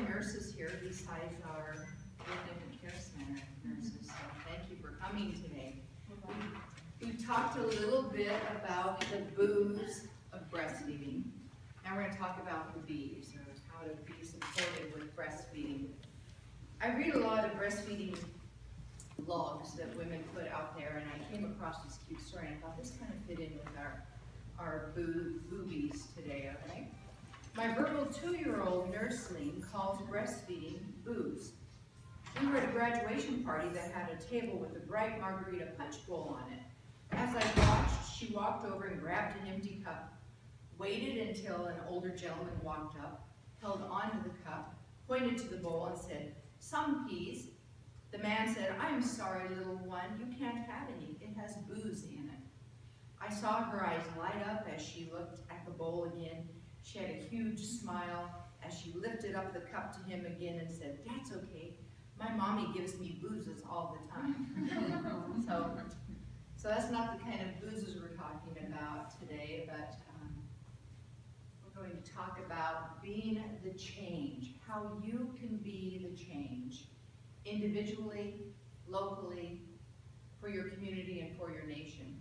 nurses here besides our infant care center nurses, so thank you for coming today. We talked a little bit about the boos of breastfeeding. Now we're going to talk about the bees, or how to be supported with breastfeeding. I read a lot of breastfeeding blogs that women put out there, and I came across this cute story, and I thought this kind of fit in with our boobies today, okay? My verbal 2-year-old nursling calls breastfeeding boos. We were at a graduation party that had a table with a bright margarita punch bowl on it. As I watched, she walked over and grabbed an empty cup, waited until an older gentleman walked up, held onto the cup, pointed to the bowl and said, "Some peas." The man said, "I'm sorry, little one, you can't have any. It has booze in it." I saw her eyes light up as she looked at the bowl again. She had a huge smile as she lifted up the cup to him again and said, "That's okay. My mommy gives me boozes all the time." So that's not the kind of boozes we're talking about today, but we're going to talk about being the change, how you can be the change, individually, locally, for your community and for your nation.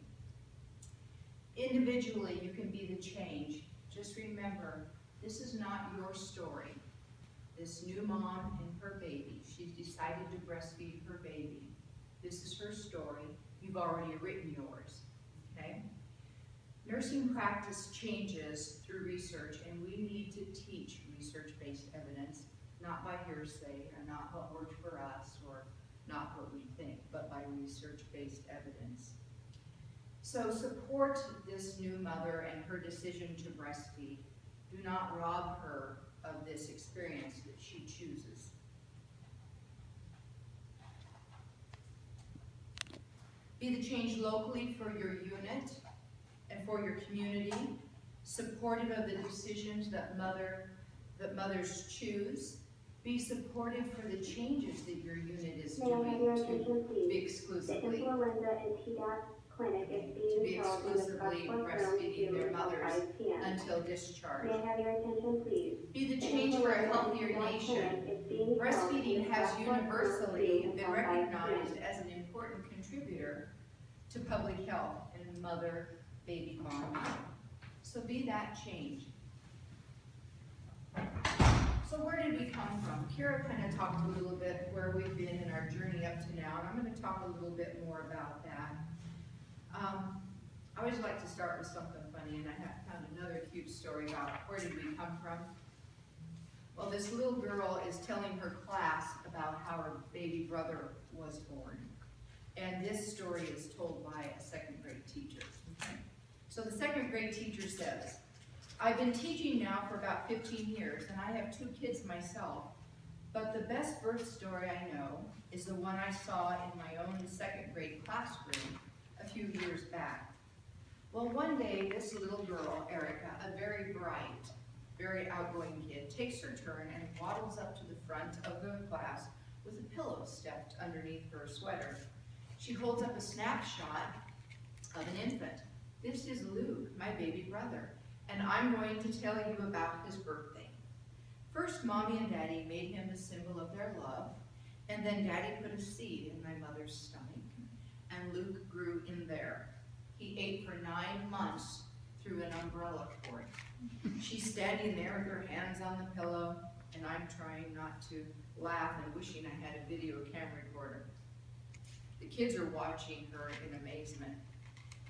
Individually, you can be the change. Just remember, this is not your story. This new mom and her baby, she's decided to breastfeed her baby. This is her story. You've already written yours, okay? Nursing practice changes through research, and we need to teach research-based evidence, not by hearsay, or not what worked for us, or not what we think, but by research-based evidence. So support this new mother and her decision to breastfeed. Do not rob her of this experience that she chooses. Be the change locally for your unit and for your community, supportive of the decisions that mothers choose. Be supportive for the changes that your unit is doing to be exclusively breastfeeding their mothers until discharge. May I have your attention, please? Be the change for a healthier nation. Breastfeeding has universally been recognized as an important contributor to public health and mother-baby bonding. So be that change. So where did we come from? Kira kind of talked a little bit where we've been in our journey up to now, and I'm going to talk a little bit more about that. I always like to start with something funny, and I have found another cute story about where did we come from. Well, this little girl is telling her class about how her baby brother was born. And this story is told by a second grade teacher. Okay? So the second grade teacher says, "I've been teaching now for about 15 years, and I have 2 kids myself, but the best birth story I know is the one I saw in my own second grade classroom a few years back. Well, one day, this little girl, Erica, a very bright, very outgoing kid, takes her turn and waddles up to the front of the class with a pillow stuffed underneath her sweater. She holds up a snapshot of an infant. This is Luke, my baby brother, and I'm going to tell you about his birthday. First, Mommy and Daddy made him the symbol of their love, and then Daddy put a seed in my mother's stomach, and Luke grew in there. He ate for 9 months through an umbrella cord. She's standing there with her hands on the pillow, and I'm trying not to laugh and wishing I had a video camera recorder. The kids are watching her in amazement.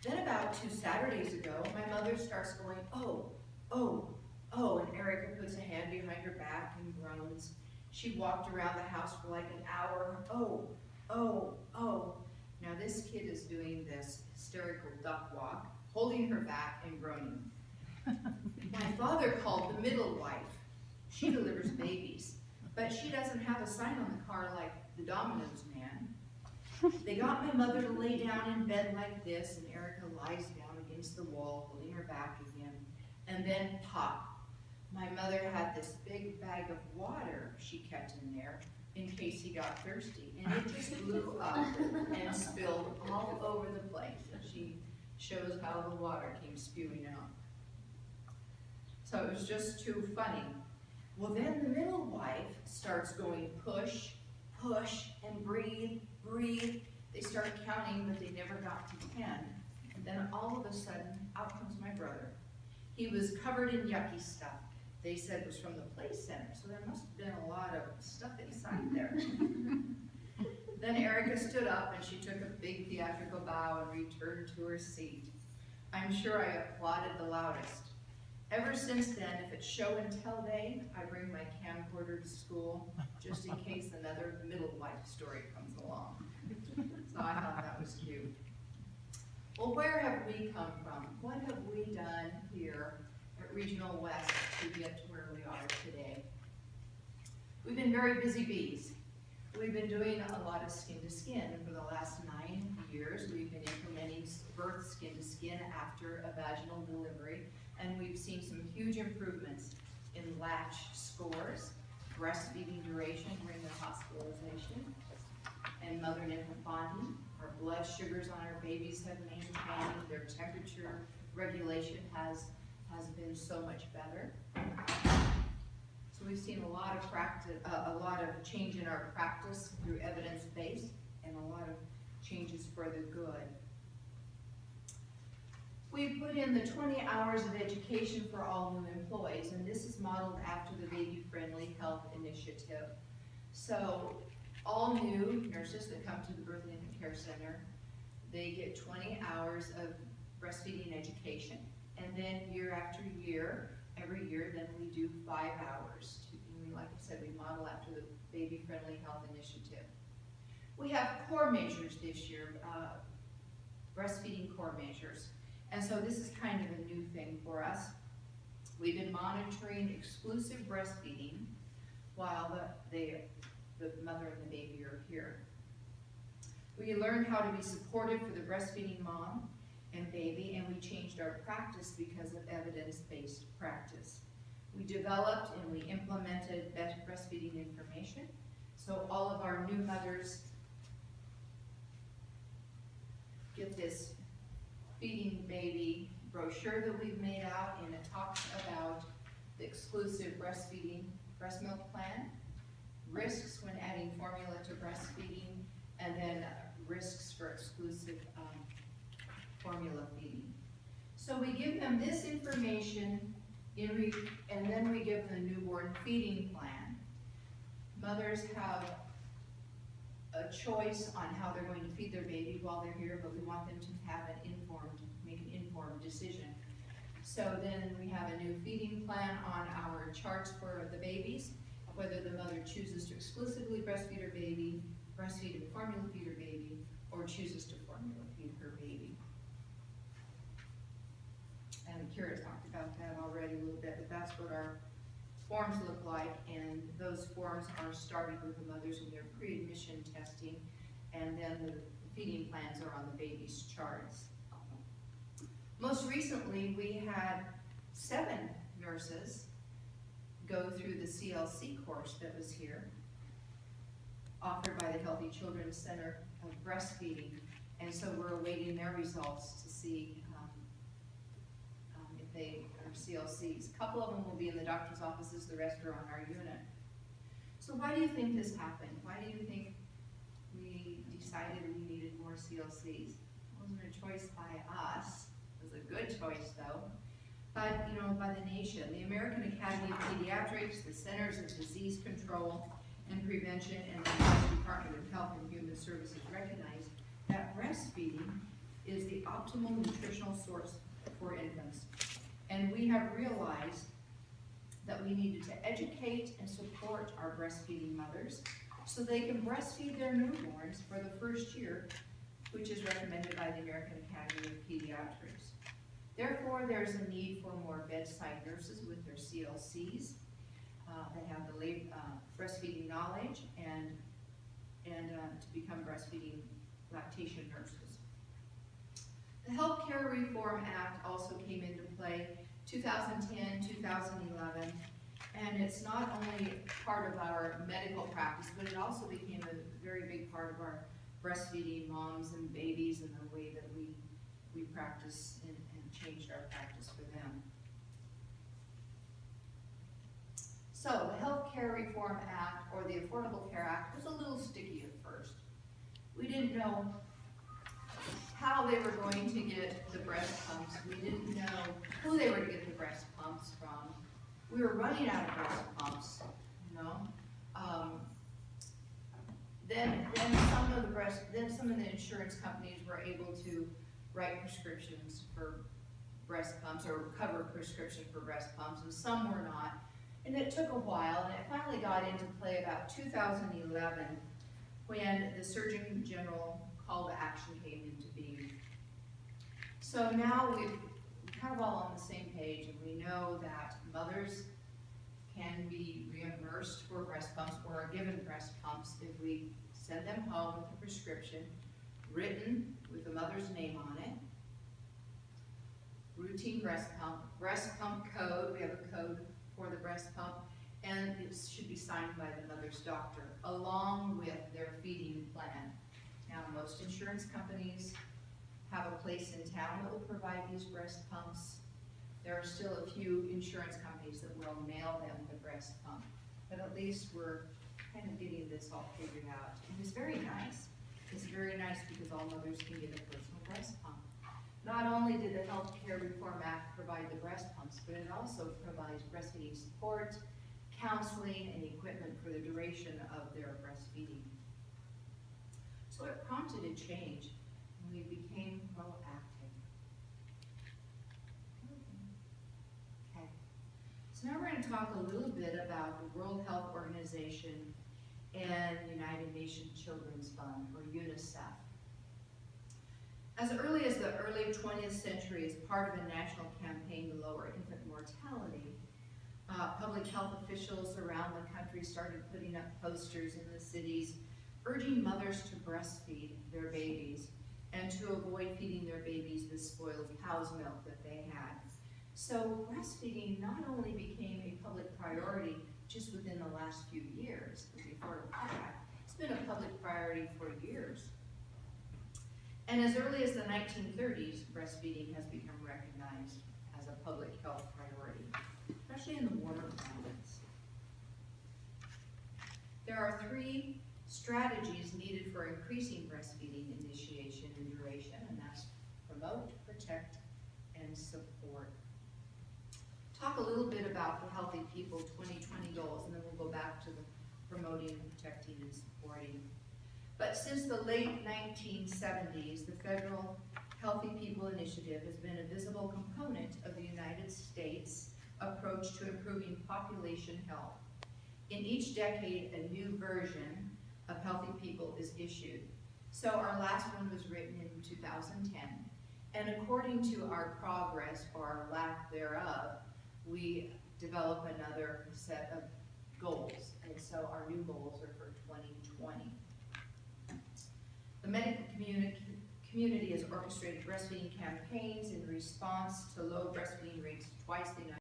Then about 2 Saturdays ago, my mother starts going, oh, oh, oh, and Erica puts a hand behind her back and groans. She walked around the house for like an hour. Oh, oh, oh. Now this kid is doing this hysterical duck walk, holding her back and groaning. My father called the middle wife. She delivers babies, but she doesn't have a sign on the car like the Domino's man. They got my mother to lay down in bed like this, and Erica lies down against the wall, holding her back again. And then pop. My mother had this big bag of water she kept in there in case he got thirsty, and it just blew up and spilled all over the place. And she shows how the water came spewing out. So it was just too funny. Well, then the middle wife starts going push, push, and breathe, breathe. They start counting, but they never got to 10. And then all of a sudden, out comes my brother. He was covered in yucky stuff. They said it was from the play center, so there must have been a lot of stuff inside there. Then Erica stood up and she took a big theatrical bow and returned to her seat. I'm sure I applauded the loudest. Ever since then, if it's show and tell day, I bring my camcorder to school just in case another middle wife story comes along. So I thought that was cute. Well, where have we come from? What have we done here at Regional West to get to where we are today? We've been very busy bees. We've been doing a lot of skin to skin. For the last 9 years, we've been implementing birth skin to skin after a vaginal delivery, and we've seen some huge improvements in latch scores, breastfeeding duration during the hospitalization, and mother and infant bonding. Our blood sugars on our babies have maintained. Their temperature regulation has been so much better. So we've seen a lot of practice, a lot of change in our practice through evidence-based, and a lot of changes for the good. We put in the 20 hours of education for all new employees, and this is modeled after the Baby Friendly Health Initiative. So all new nurses that come to the Birth and Infant Care Center, they get 20 hours of breastfeeding education, and then year after year, every year, then we do 5 hours. Like I said, we model after the Baby Friendly Health Initiative. We have core measures this year, breastfeeding core measures. And so this is kind of a new thing for us. We've been monitoring exclusive breastfeeding while the mother and the baby are here. We learned how to be supportive for the breastfeeding mom and baby, and we changed our practice because of evidence-based practice. We developed and we implemented breastfeeding information. So all of our new mothers get this feeding baby brochure that we've made out, and it talks about the exclusive breastfeeding breast milk plan, risks when adding formula to breastfeeding, and then risks for exclusive formula feeding. So we give them this information and then we give them the newborn feeding plan. Mothers have a choice on how they're going to feed their baby while they're here, but we want them to have make an informed decision. So then we have a new feeding plan on our charts for the babies, whether the mother chooses to exclusively breastfeed her baby, breastfeed and formula feed her baby, or chooses to formula feed her baby. And Kira talked about that already a little bit, but that's what our forms look like, and those forms are started with the mothers in their pre-admission testing, and then the feeding plans are on the baby's charts. Most recently, we had 7 nurses go through the CLC course that was here, offered by the Healthy Children's Center of Breastfeeding, and so we're awaiting their results to see if they are CLCs. A couple of them will be in the doctor's offices, the rest are on our unit. So why do you think this happened? Why do you think we decided we needed more CLCs? It wasn't a choice by us. It was a good choice though. But, by the nation. The American Academy of Pediatrics, the Centers of Disease Control and Prevention, and the US Department of Health and Human Services recognize that breastfeeding is the optimal nutritional source for infants. And we have realized that we needed to educate and support our breastfeeding mothers so they can breastfeed their newborns for the first year, which is recommended by the American Academy of Pediatrics. Therefore, there's a need for more bedside nurses with their CLCs that have the breastfeeding knowledge and to become breastfeeding lactation nurses. The Healthcare Reform Act also came into play 2010, 2011, and it's not only part of our medical practice, but it also became a very big part of our breastfeeding moms and babies and the way that we practice and changed our practice for them. So So the Health Care Reform Act, or the Affordable Care Act, was a little sticky at first. We didn't know how they were going to get the breast pumps. We didn't know who they were to get the breast pumps from. We were running out of breast pumps, you know. Then some of the insurance companies were able to write prescriptions for breast pumps or cover prescription for breast pumps, and some were not. And it took a while, and it finally got into play about 2011 when the Surgeon General call to action came into being. So now we're kind of all on the same page, and we know that mothers can be reimbursed for breast pumps or are given breast pumps if we send them home with a prescription written with the mother's name on it. Routine breast pump code, we have a code for the breast pump, and it should be signed by the mother's doctor along with their feeding plan. Now, most insurance companies have a place in town that will provide these breast pumps. There are still a few insurance companies that will mail them the breast pump, but at least we're kind of getting this all figured out. And it's very nice. It's very nice because all mothers can get a personal breast pump. Not only did the Health Care Reform Act provide the breast pumps, but it also provides breastfeeding support, counseling, and equipment for the duration of their breastfeeding. So it prompted a change, and we became proactive. Okay. So now we're going to talk a little bit about the World Health Organization and United Nations Children's Fund, or UNICEF. As early as the early 20th century, as part of a national campaign to lower infant mortality, public health officials around the country started putting up posters in the cities urging mothers to breastfeed their babies and to avoid feeding their babies the spoiled cow's milk that they had. So breastfeeding not only became a public priority just within the last few years with the Affordable Care Act, it's been a public priority for years. And as early as the 1930s, breastfeeding has become recognized as a public health priority, especially in the warmer climates. There are 3 strategies needed for increasing breastfeeding initiation and duration, and that's promote, protect, and support. Talk a little bit about the Healthy People 2020 goals, and then we'll go back to the promoting, protecting, and supporting. But since the late 1970s, the Federal Healthy People Initiative has been a visible component of the United States approach to improving population health. In each decade, a new version of Healthy People is issued. So our last one was written in 2010, and according to our progress, or our lack thereof, we develop another set of goals, and so our new goals are for 2020. The medical community has orchestrated breastfeeding campaigns in response to low breastfeeding rates twice the United